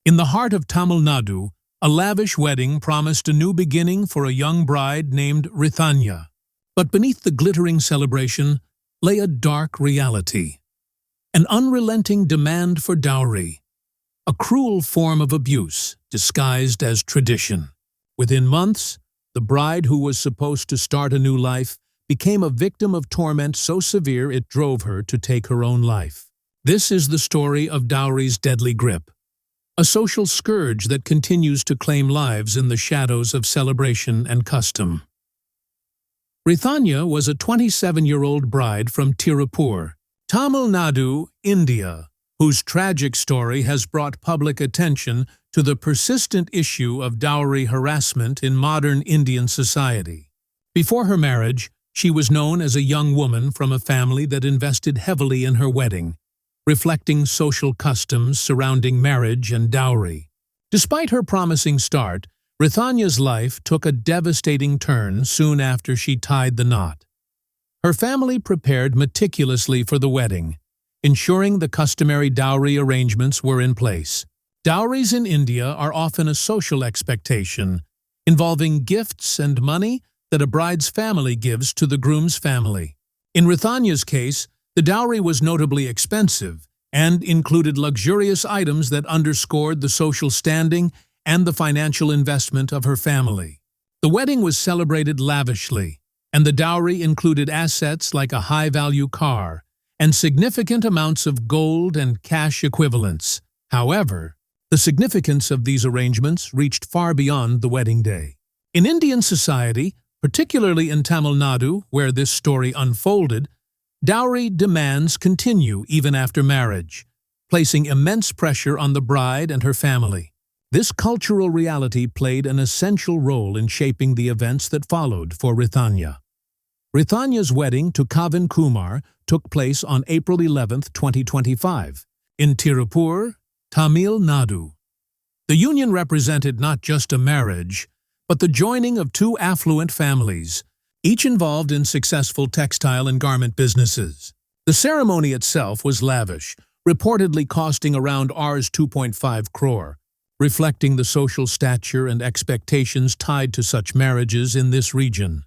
In the heart of Tamil Nadu, a lavish wedding promised a new beginning for a young bride named Rithanya. But beneath the glittering celebration lay a dark reality. An unrelenting demand for dowry. A cruel form of abuse disguised as tradition. Within months, the bride who was supposed to start a new life became a victim of torment so severe it drove her to take her own life. This is the story of dowry's deadly grip. A social scourge that continues to claim lives in the shadows of celebration and custom. Rithanya was a 27-year-old bride from Tirupur, Tamil Nadu, India, whose tragic story has brought public attention to the persistent issue of dowry harassment in modern Indian society. Before her marriage, she was known as a young woman from a family that invested heavily in her wedding, reflecting social customs surrounding marriage and dowry. Despite her promising start, Rithanya's life took a devastating turn soon after she tied the knot. Her family prepared meticulously for the wedding, ensuring the customary dowry arrangements were in place. Dowries in India are often a social expectation, involving gifts and money that a bride's family gives to the groom's family. In Rithanya's case, the dowry was notably expensive and included luxurious items that underscored the social standing and the financial investment of her family. The wedding was celebrated lavishly, and the dowry included assets like a high-value car and significant amounts of gold and cash equivalents. However, the significance of these arrangements reached far beyond the wedding day. In Indian society, particularly in Tamil Nadu, where this story unfolded, dowry demands continue even after marriage, placing immense pressure on the bride and her family. This cultural reality played an essential role in shaping the events that followed for Rithanya. Rithanya's wedding to Kavin Kumar took place on April 11, 2025, in Tirupur, Tamil Nadu. The union represented not just a marriage, but the joining of two affluent families, each involved in successful textile and garment businesses. The ceremony itself was lavish, reportedly costing around Rs 2.5 crore, reflecting the social stature and expectations tied to such marriages in this region.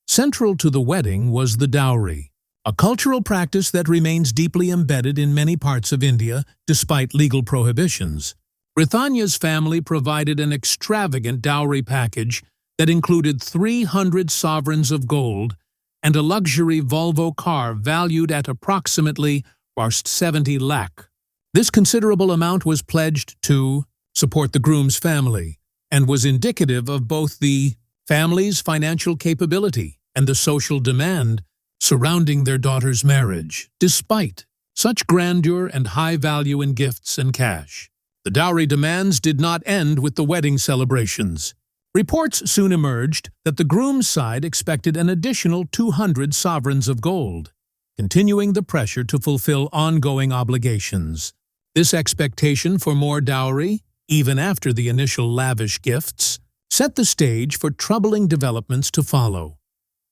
Central to the wedding was the dowry, a cultural practice that remains deeply embedded in many parts of India despite legal prohibitions. Rithanya's family provided an extravagant dowry package that included 300 sovereigns of gold and a luxury Volvo car valued at approximately Rs 70 lakh. This considerable amount was pledged to support the groom's family and was indicative of both the family's financial capability and the social demand surrounding their daughter's marriage. Despite such grandeur and high value in gifts and cash, the dowry demands did not end with the wedding celebrations. Reports soon emerged that the groom's side expected an additional 200 sovereigns of gold, continuing the pressure to fulfill ongoing obligations. This expectation for more dowry, even after the initial lavish gifts, set the stage for troubling developments to follow.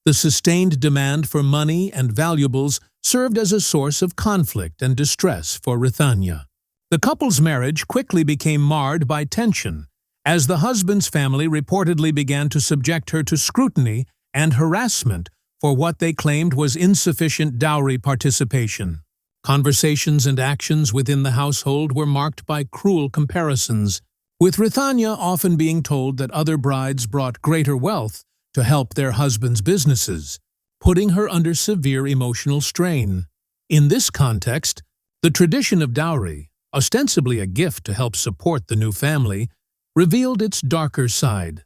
The sustained demand for money and valuables served as a source of conflict and distress for Rithanya. The couple's marriage quickly became marred by tension, as the husband's family reportedly began to subject her to scrutiny and harassment for what they claimed was insufficient dowry participation. Conversations and actions within the household were marked by cruel comparisons, with Rithanya often being told that other brides brought greater wealth to help their husbands' businesses, putting her under severe emotional strain. In this context, the tradition of dowry, ostensibly a gift to help support the new family, revealed its darker side,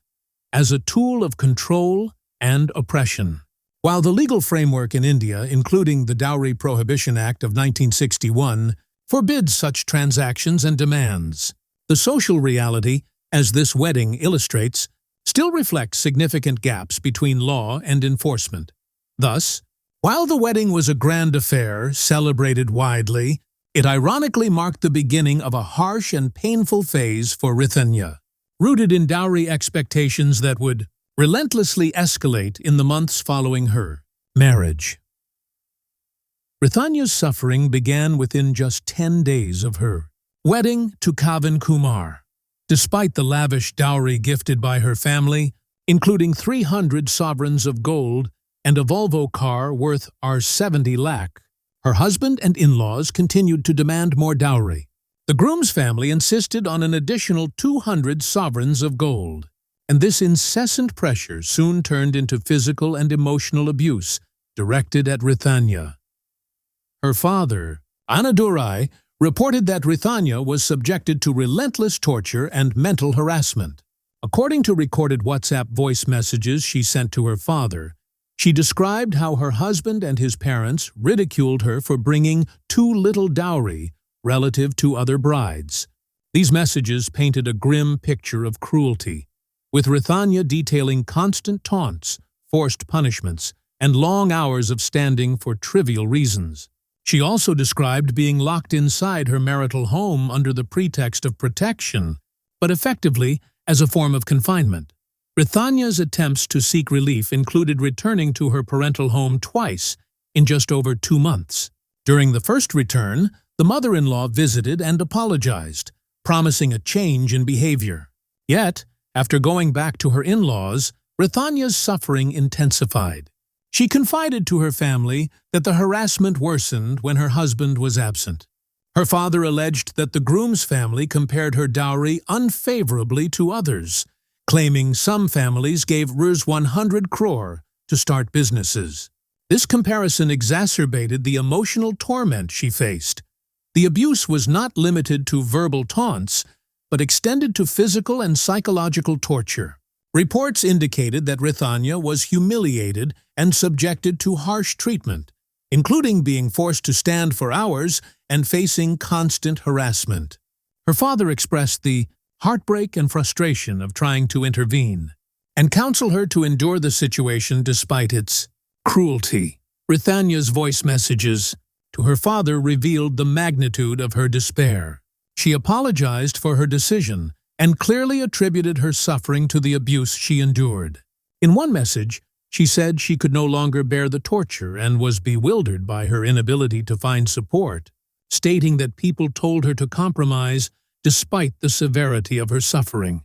as a tool of control and oppression. While the legal framework in India, including the Dowry Prohibition Act of 1961, forbids such transactions and demands, the social reality, as this wedding illustrates, still reflects significant gaps between law and enforcement. Thus, while the wedding was a grand affair celebrated widely, it ironically marked the beginning of a harsh and painful phase for Rithanya, rooted in dowry expectations that would relentlessly escalate in the months following her marriage. Rithanya's suffering began within just 10 days of her Wedding to Kavin Kumar. Despite the lavish dowry gifted by her family, including 300 sovereigns of gold and a Volvo car worth R70 lakh, her husband and in-laws continued to demand more dowry. The groom's family insisted on an additional 200 sovereigns of gold, and this incessant pressure soon turned into physical and emotional abuse directed at Rithanya. Her father, Dowry, reported that Rithanya was subjected to relentless torture and mental harassment. According to recorded WhatsApp voice messages she sent to her father, she described how her husband and his parents ridiculed her for bringing too little dowry relative to other brides. These messages painted a grim picture of cruelty, with Rithanya detailing constant taunts, forced punishments, and long hours of standing for trivial reasons. She also described being locked inside her marital home under the pretext of protection, but effectively as a form of confinement. Rithanya's attempts to seek relief included returning to her parental home twice in just over 2 months. During the first return, the mother-in-law visited and apologized, promising a change in behavior. Yet, after going back to her in-laws, Rithanya's suffering intensified. She confided to her family that the harassment worsened when her husband was absent. Her father alleged that the groom's family compared her dowry unfavorably to others, claiming some families gave Rs 100 crore to start businesses. This comparison exacerbated the emotional torment she faced. The abuse was not limited to verbal taunts, but extended to physical and psychological torture. Reports indicated that Rithanya was humiliated and subjected to harsh treatment, including being forced to stand for hours and facing constant harassment. Her father expressed the heartbreak and frustration of trying to intervene and counseled her to endure the situation despite its cruelty. Rithanya's voice messages to her father revealed the magnitude of her despair. She apologized for her decision and clearly attributed her suffering to the abuse she endured. In one message, she said she could no longer bear the torture and was bewildered by her inability to find support, stating that people told her to compromise despite the severity of her suffering.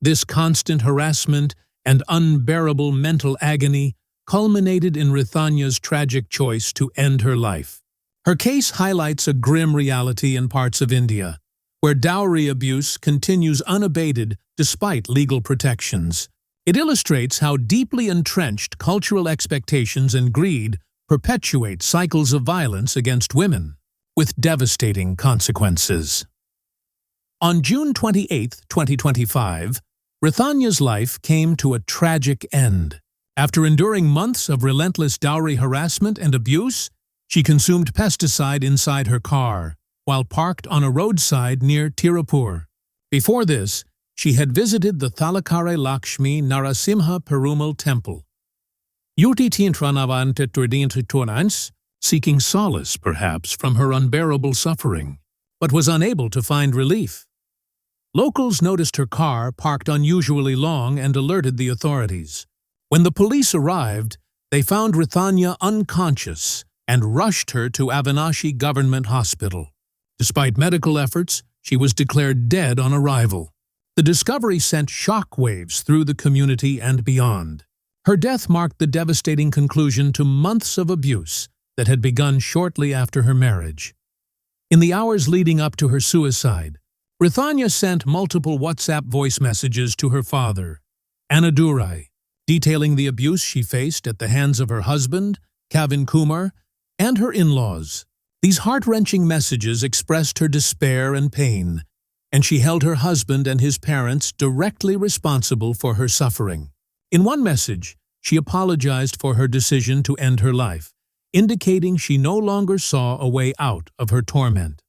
This constant harassment and unbearable mental agony culminated in Rithanya's tragic choice to end her life. Her case highlights a grim reality in parts of India, where dowry abuse continues unabated despite legal protections. It illustrates how deeply entrenched cultural expectations and greed perpetuate cycles of violence against women, with devastating consequences. On June 28, 2025, Rithanya's life came to a tragic end. After enduring months of relentless dowry harassment and abuse, she consumed pesticide inside her car while parked on a roadside near Tirupur. Before this, she had visited the Thalakare Lakshmi Narasimha Perumal temple, seeking solace, perhaps, from her unbearable suffering, but was unable to find relief. Locals noticed her car parked unusually long and alerted the authorities. When the police arrived, they found Rithanya unconscious and rushed her to Avinashi Government Hospital. Despite medical efforts, she was declared dead on arrival. The discovery sent shockwaves through the community and beyond. Her death marked the devastating conclusion to months of abuse that had begun shortly after her marriage. In the hours leading up to her suicide, Rithanya sent multiple WhatsApp voice messages to her father, Dowry, detailing the abuse she faced at the hands of her husband, Kavin Kumar, and her in-laws. These heart-wrenching messages expressed her despair and pain, and she held her husband and his parents directly responsible for her suffering. In one message, she apologized for her decision to end her life, indicating she no longer saw a way out of her torment.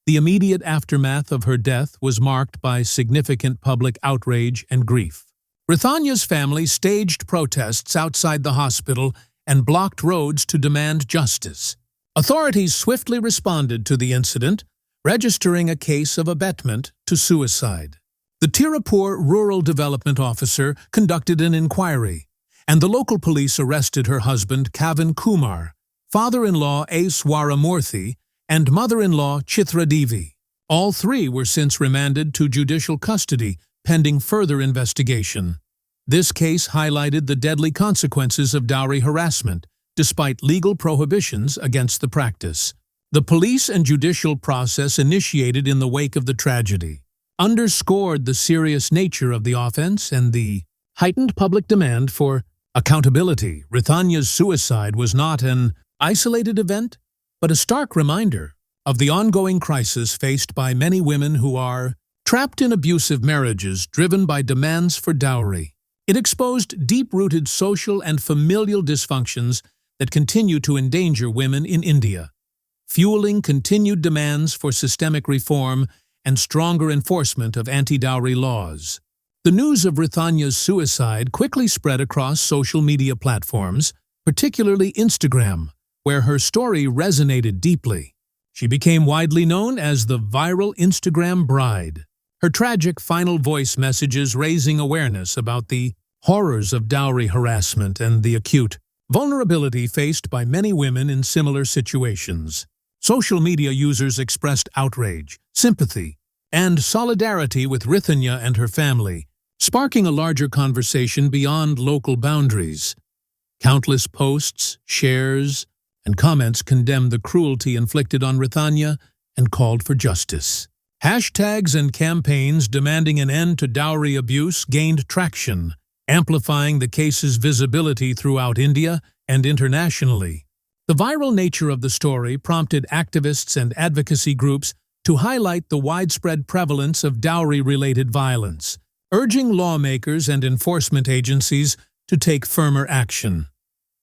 The immediate aftermath of her death was marked by significant public outrage and grief. Rithanya's family staged protests outside the hospital and blocked roads to demand justice. Authorities swiftly responded to the incident, registering a case of abetment to suicide. The Tirupur Rural Development Officer conducted an inquiry, and the local police arrested her husband Kavin Kumar, father-in-law A. Swaramurthy, and mother-in-law Chitra Devi. All three were since remanded to judicial custody, pending further investigation. This case highlighted the deadly consequences of dowry harassment, despite legal prohibitions against the practice. The police and judicial process initiated in the wake of the tragedy underscored the serious nature of the offense and the heightened public demand for accountability. Rithanya's suicide was not an isolated event, but a stark reminder of the ongoing crisis faced by many women who are trapped in abusive marriages driven by demands for dowry. It exposed deep-rooted social and familial dysfunctions that continue to endanger women in India, fueling continued demands for systemic reform and stronger enforcement of anti-dowry laws. The news of Rithanya's suicide quickly spread across social media platforms, particularly Instagram, where her story resonated deeply. She became widely known as the viral Instagram bride, her tragic final voice messages raising awareness about the horrors of dowry harassment and the acute vulnerability faced by many women in similar situations. Social media users expressed outrage, sympathy, and solidarity with Rithanya and her family, sparking a larger conversation beyond local boundaries. Countless posts, shares, and comments condemned the cruelty inflicted on Rithanya and called for justice. Hashtags and campaigns demanding an end to dowry abuse gained traction, amplifying the case's visibility throughout India and internationally. The viral nature of the story prompted activists and advocacy groups to highlight the widespread prevalence of dowry-related violence, urging lawmakers and enforcement agencies to take firmer action.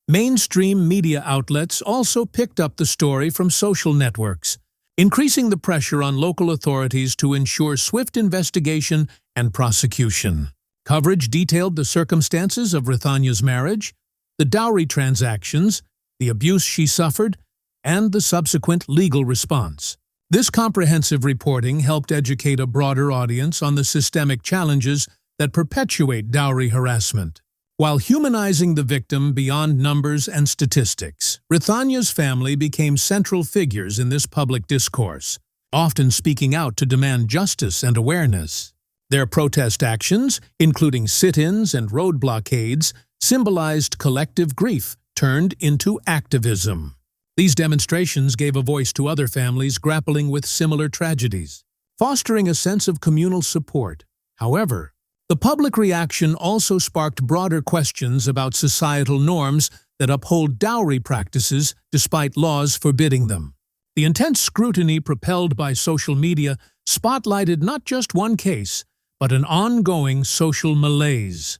Mainstream media outlets also picked up the story from social networks, increasing the pressure on local authorities to ensure swift investigation and prosecution. Coverage detailed the circumstances of Rithanya's marriage, the dowry transactions, the abuse she suffered, and the subsequent legal response. This comprehensive reporting helped educate a broader audience on the systemic challenges that perpetuate dowry harassment. While humanizing the victim beyond numbers and statistics, Rithanya's family became central figures in this public discourse, often speaking out to demand justice and awareness. Their protest actions, including sit-ins and road blockades, symbolized collective grief turned into activism. These demonstrations gave a voice to other families grappling with similar tragedies, fostering a sense of communal support. However, the public reaction also sparked broader questions about societal norms that uphold dowry practices despite laws forbidding them. The intense scrutiny propelled by social media spotlighted not just one case, but an ongoing social malaise.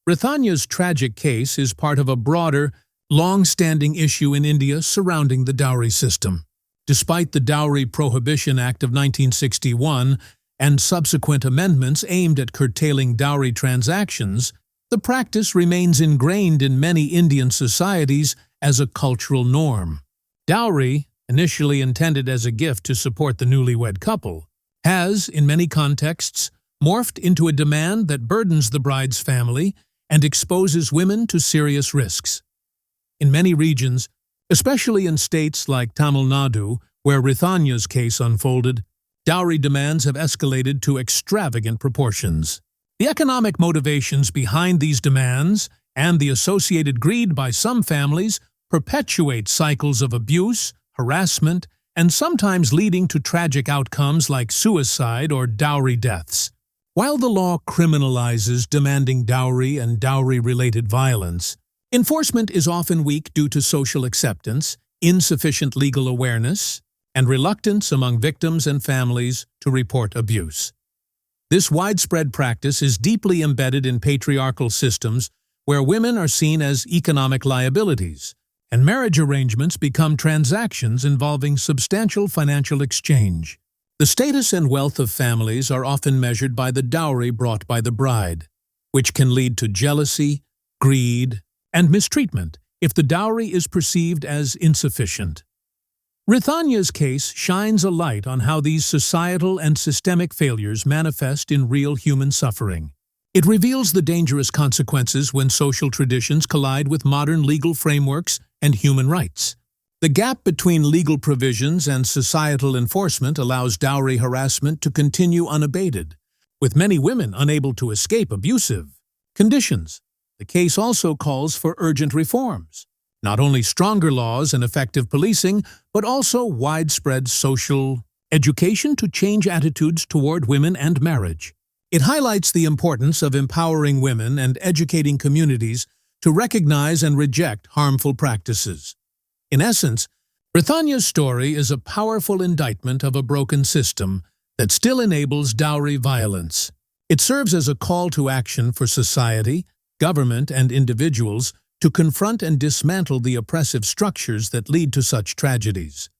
Rithanya's tragic case is part of a broader, long-standing issue in India surrounding the dowry system. Despite the Dowry Prohibition Act of 1961 and subsequent amendments aimed at curtailing dowry transactions, the practice remains ingrained in many Indian societies as a cultural norm. Dowry, initially intended as a gift to support the newlywed couple, has, in many contexts, morphed into a demand that burdens the bride's family and exposes women to serious risks. In many regions, especially in states like Tamil Nadu, where Rithanya's case unfolded, dowry demands have escalated to extravagant proportions. The economic motivations behind these demands and the associated greed by some families perpetuate cycles of abuse, harassment, and sometimes leading to tragic outcomes like suicide or dowry deaths. While the law criminalizes demanding dowry and dowry-related violence, enforcement is often weak due to social acceptance, insufficient legal awareness, and reluctance among victims and families to report abuse. This widespread practice is deeply embedded in patriarchal systems where women are seen as economic liabilities, and marriage arrangements become transactions involving substantial financial exchange. The status and wealth of families are often measured by the dowry brought by the bride, which can lead to jealousy, greed, and mistreatment if the dowry is perceived as insufficient. Rithanya's case shines a light on how these societal and systemic failures manifest in real human suffering. It reveals the dangerous consequences when social traditions collide with modern legal frameworks and human rights. The gap between legal provisions and societal enforcement allows dowry harassment to continue unabated, with many women unable to escape abusive conditions. The case also calls for urgent reforms, not only stronger laws and effective policing, but also widespread social education to change attitudes toward women and marriage. It highlights the importance of empowering women and educating communities to recognize and reject harmful practices. In essence, Rithanya's story is a powerful indictment of a broken system that still enables dowry violence. It serves as a call to action for society, government, and individuals to confront and dismantle the oppressive structures that lead to such tragedies.